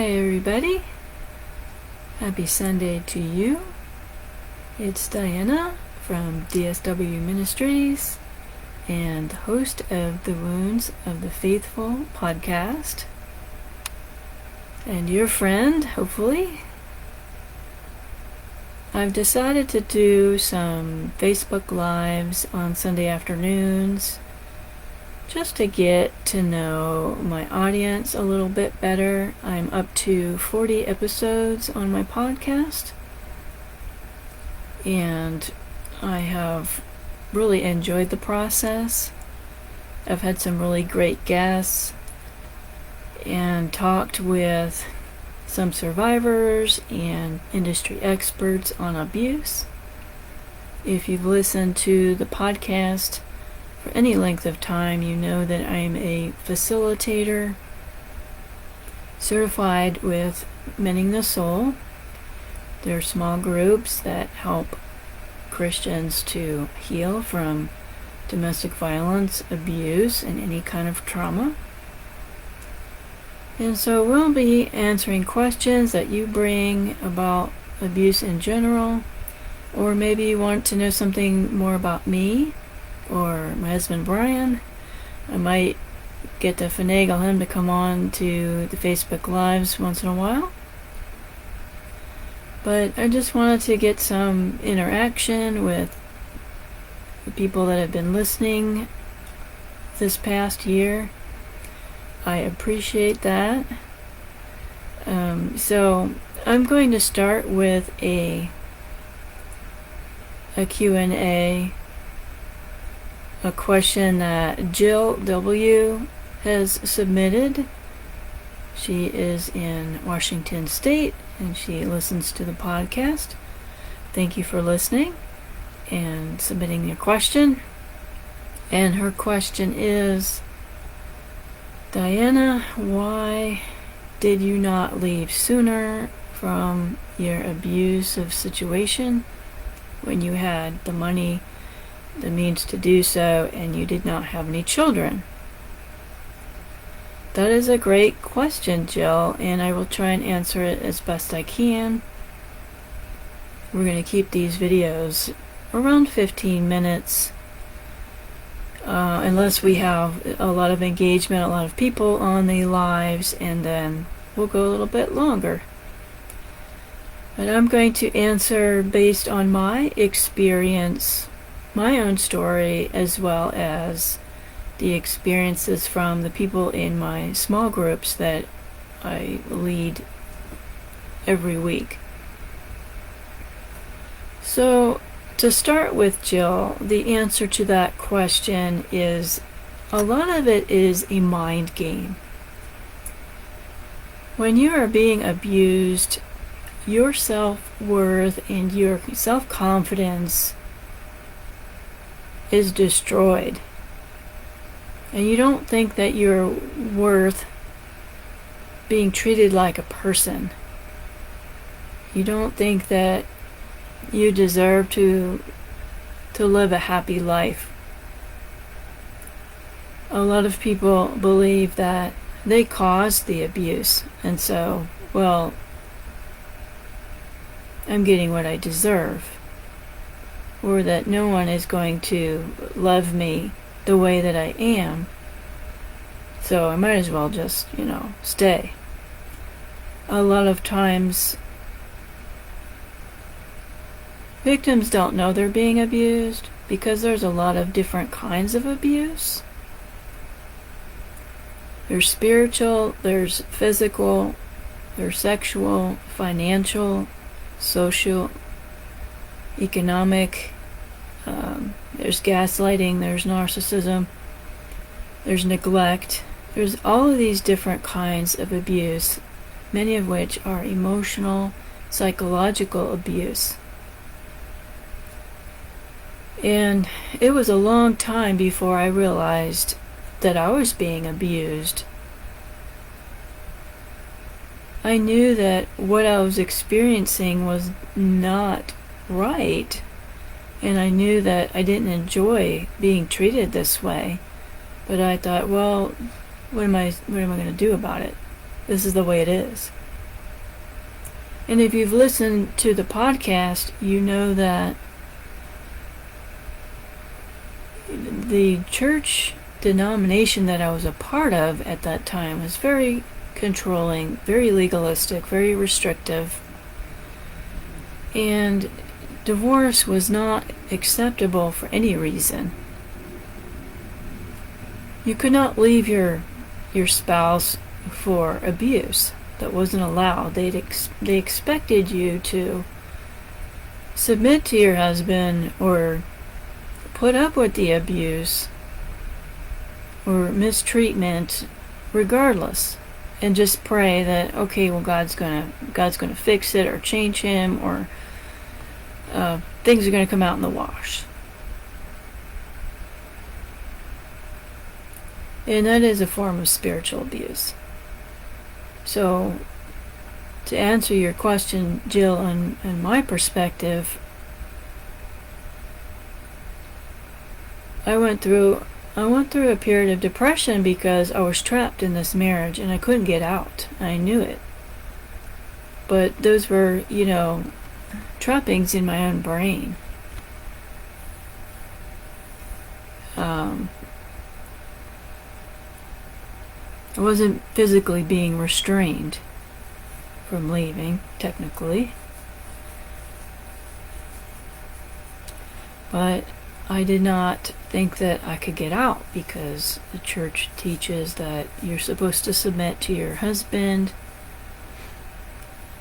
Hi everybody, happy Sunday to you. It's Diana from DSW Ministries and host of the Wounds of the Faithful podcast, and your friend, hopefully. I've decided to do some Facebook Lives on Sunday afternoons just to get to know my audience a little bit better. I'm up to 40 episodes on my podcast, and I have really enjoyed the process. I've had some really great guests and talked with some survivors and industry experts on abuse. If you've listened to the podcast for any length of time, you know that I'm a facilitator certified with Mending the Soul. They're small groups that help Christians to heal from domestic violence, abuse, and any kind of trauma. And so we'll be answering questions that you bring about abuse in general, or maybe you want to know something more about me or my husband Brian. I might get to finagle him to come on to the Facebook Lives once in a while. But I just wanted to get some interaction with the people that have been listening this past year. I appreciate that. So I'm going to start with a Q&A, a question that Jill W. has submitted. She is in Washington State and she listens to the podcast. Thank you for listening and submitting your question. And her question is, Diana, why did you not leave sooner from your abusive situation when you had the money, the means to do so, and you did not have any children? That is a great question, Jill, and I will try and answer it as best I can. We're going to keep these videos around 15 minutes, unless we have a lot of engagement, a lot of people on the lives, and then we'll go a little bit longer. But I'm going to answer based on my experience, my own story, as well as the experiences from the people in my small groups that I lead every week. So, to start with, Jill, the answer to that question is a lot of it is a mind game. When you are being abused, your self-worth and your self-confidence is destroyed. And you don't think that you're worth being treated like a person. You don't think that you deserve to live a happy life. A lot of people believe that they caused the abuse, and so, well, I'm getting what I deserve, or that no one is going to love me the way that I am, so I might as well just, stay. A lot of times, victims don't know they're being abused because there's a lot of different kinds of abuse. There's spiritual, there's physical, there's sexual, financial, social, economic, there's gaslighting, there's narcissism, there's neglect. There's all of these different kinds of abuse, many of which are emotional, psychological abuse. And it was a long time before I realized that I was being abused. I knew that what I was experiencing was not right, and I knew that I didn't enjoy being treated this way. But I thought, well, what am I going to do about it? This is the way it is. And if you've listened to the podcast, you know that the church denomination that I was a part of at that time was very controlling, very legalistic, very restrictive. And divorce was not acceptable for any reason. You could not leave your spouse for abuse. That wasn't allowed. They expected you to submit to your husband or put up with the abuse or mistreatment regardless, and just pray that, okay, well, God's gonna fix it or change him, or things are gonna come out in the wash. And that is a form of spiritual abuse. So, to answer your question, Jill, on my perspective, I went through a period of depression because I was trapped in this marriage and I couldn't get out. I knew it. But those were, trappings in my own brain. I wasn't physically being restrained from leaving, technically. But I did not think that I could get out because the church teaches that you're supposed to submit to your husband,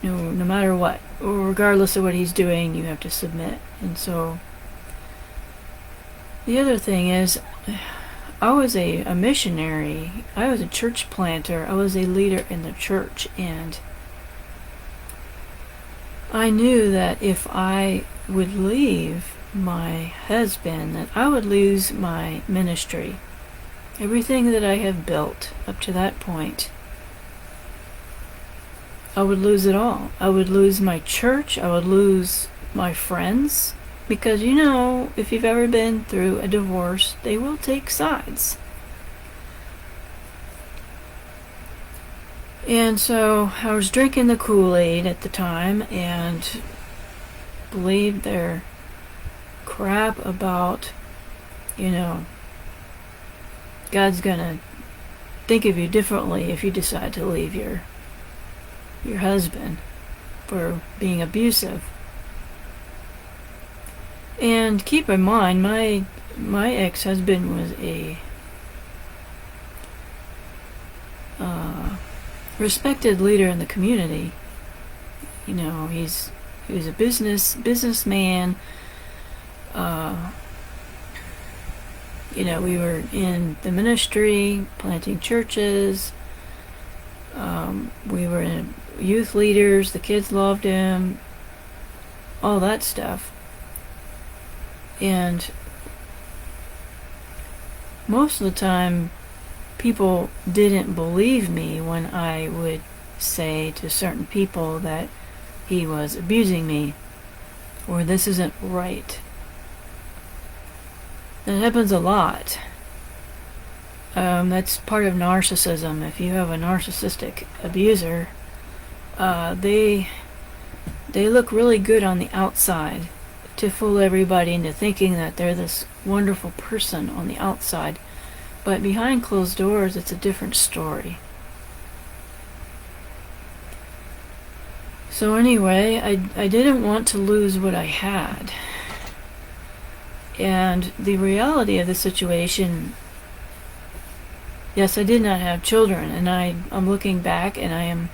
no matter what, or regardless of what he's doing, you have to submit. And so the other thing is, I was a missionary. I was a church planter. I was a leader in the church, and I knew that if I would leave my husband, that I would lose my ministry. Everything that I have built up to that point, I would lose it all. I would lose my church. I would lose my friends. Because, if you've ever been through a divorce, they will take sides. And so I was drinking the Kool-Aid at the time and believed their crap about, God's gonna think of you differently if you decide to leave your husband for being abusive. And keep in mind, my ex-husband was a respected leader in the community. He was a businessman. We were in the ministry, planting churches. We were youth leaders. The kids loved him. All that stuff. And most of the time, people didn't believe me when I would say to certain people that he was abusing me, or this isn't right. That happens a lot. That's part of narcissism. If you have a narcissistic abuser, they look really good on the outside to fool everybody into thinking that they're this wonderful person on the outside. But behind closed doors, it's a different story. So anyway, I didn't want to lose what I had. And the reality of the situation, yes, I did not have children, and I'm looking back and I am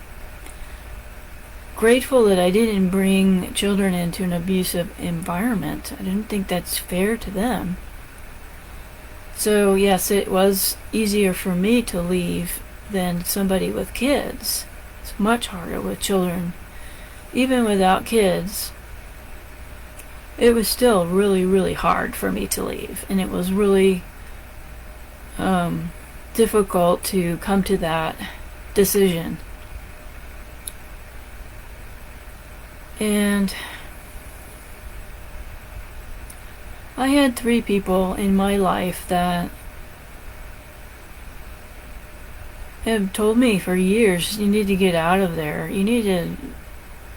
grateful that I didn't bring children into an abusive environment. I didn't think that's fair to them. So yes, it was easier for me to leave than somebody with kids. It's much harder with children. Even without kids, it was still really, really hard for me to leave. And it was really difficult to come to that decision. And I had 3 people in my life that have told me for years, you need to get out of there. You need to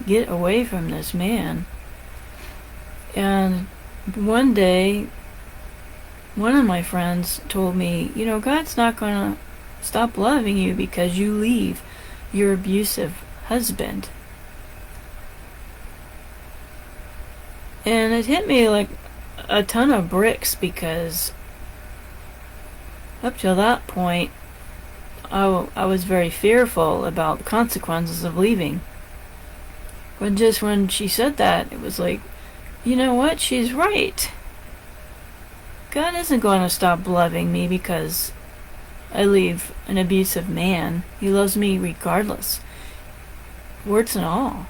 get away from this man. And one day, one of my friends told me, God's not going to stop loving you because you leave your abusive husband. And it hit me like a ton of bricks, because up till that point, I was very fearful about the consequences of leaving. But just when she said that, it was like, you know what? She's right. God isn't going to stop loving me because I leave an abusive man. He loves me regardless, warts and all.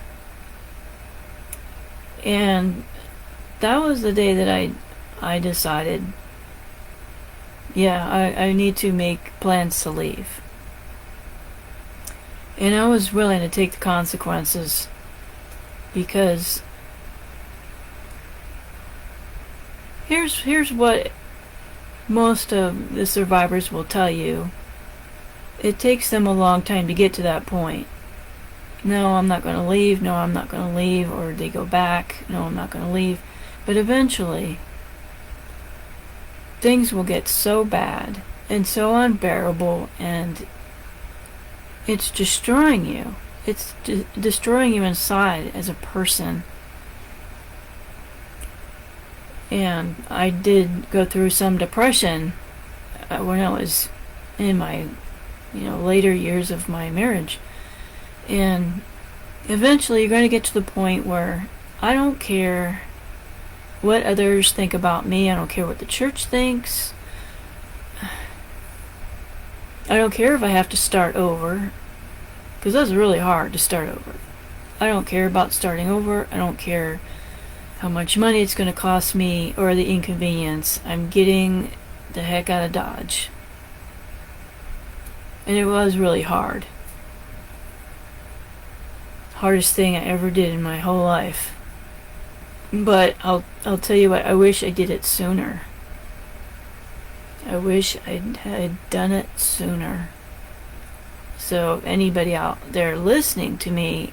And that was the day that I decided, I need to make plans to leave. And I was willing to take the consequences, because here's what most of the survivors will tell you. It takes them a long time to get to that point. No, I'm not going to leave. No, I'm not going to leave. Or they go back. No, I'm not going to leave. But eventually, things will get so bad and so unbearable, and it's destroying you. It's destroying you inside as a person. And I did go through some depression when I was in my, later years of my marriage. And eventually you're going to get to the point where I don't care what others think about me. I don't care what the church thinks. I don't care if I have to start over, because that's really hard to start over. I don't care about starting over. I don't care how much money it's going to cost me or the inconvenience. I'm getting the heck out of Dodge. And it was really hard. Hardest thing I ever did in my whole life. But I'll tell you what, I wish I did it sooner. I wish I had done it sooner. So if anybody out there listening to me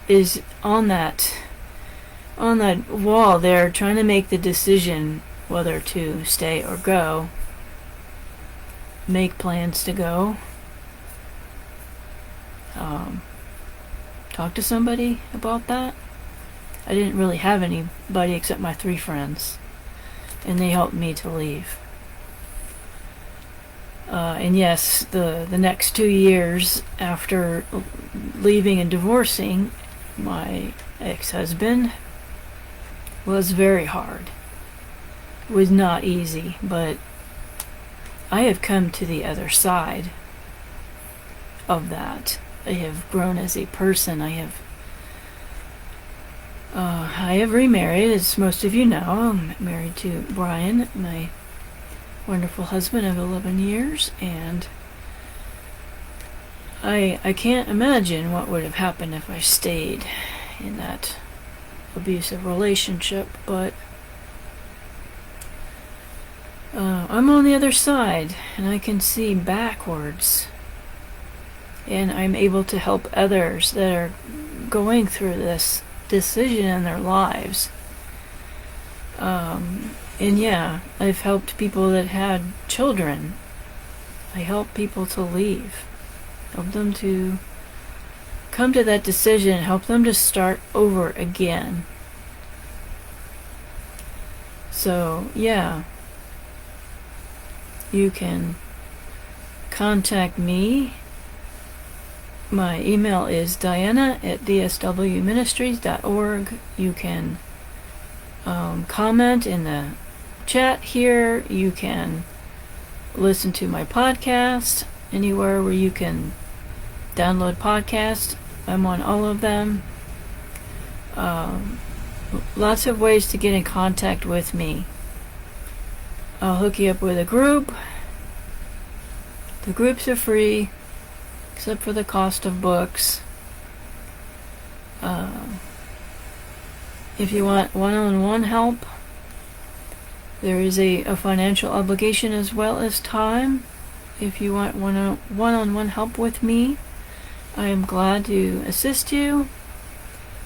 is on that wall there trying to make the decision whether to stay or go, make plans to go, talk to somebody about that. I didn't really have anybody except my 3 friends, and they helped me to leave. And yes, the next 2 years after leaving and divorcing my ex-husband was very hard. It was not easy, but I have come to the other side of that. I have grown as a person. I have remarried, as most of you know. I'm married to Brian, my wonderful husband of 11 years, and I can't imagine what would have happened if I stayed in that abusive relationship, but I'm on the other side, and I can see backwards, and I'm able to help others that are going through this decision in their lives. And yeah, I've helped people that had children. I help people to leave, help them to come to that decision, help them to start over again. So yeah, you can contact me. My email is diana@dswministries.org. You can comment in the chat here. You can listen to my podcast anywhere where you can download podcasts. I'm on all of them. Lots of ways to get in contact with me. I'll hook you up with a group. The groups are free, except for the cost of books. If you want one-on-one help, there is a financial obligation as well as time. If you want one-on-one help with me, I am glad to assist you.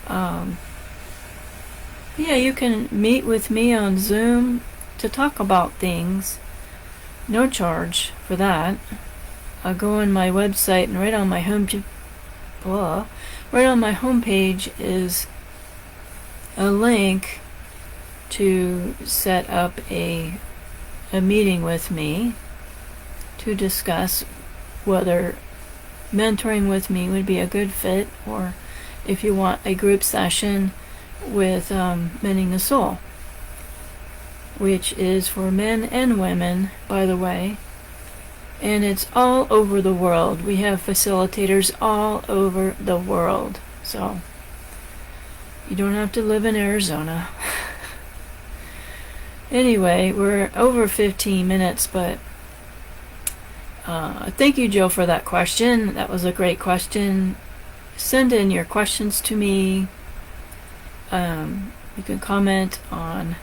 Yeah, you can meet with me on Zoom to talk about things. No charge for that. I'll go on my website, and right on my homepage is a link to set up a meeting with me to discuss whether mentoring with me would be a good fit, or if you want a group session with Mending the Soul, which is for men and women, by the way, and it's all over the world. We have facilitators all over the world, so you don't have to live in Arizona. Anyway, we're over 15 minutes, but thank you, Joe, for that question. That was a great question. Send in your questions to me. You can comment on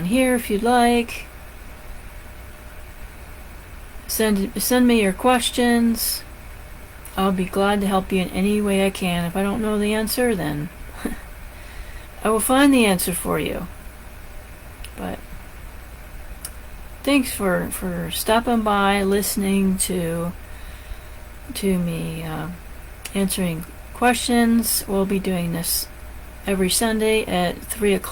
here if you'd like. Send me your questions. I'll be glad to help you in any way I can. If I don't know the answer, then I will find the answer for you. But thanks for stopping by, listening to me answering questions. We'll be doing this every Sunday at 3 o'clock.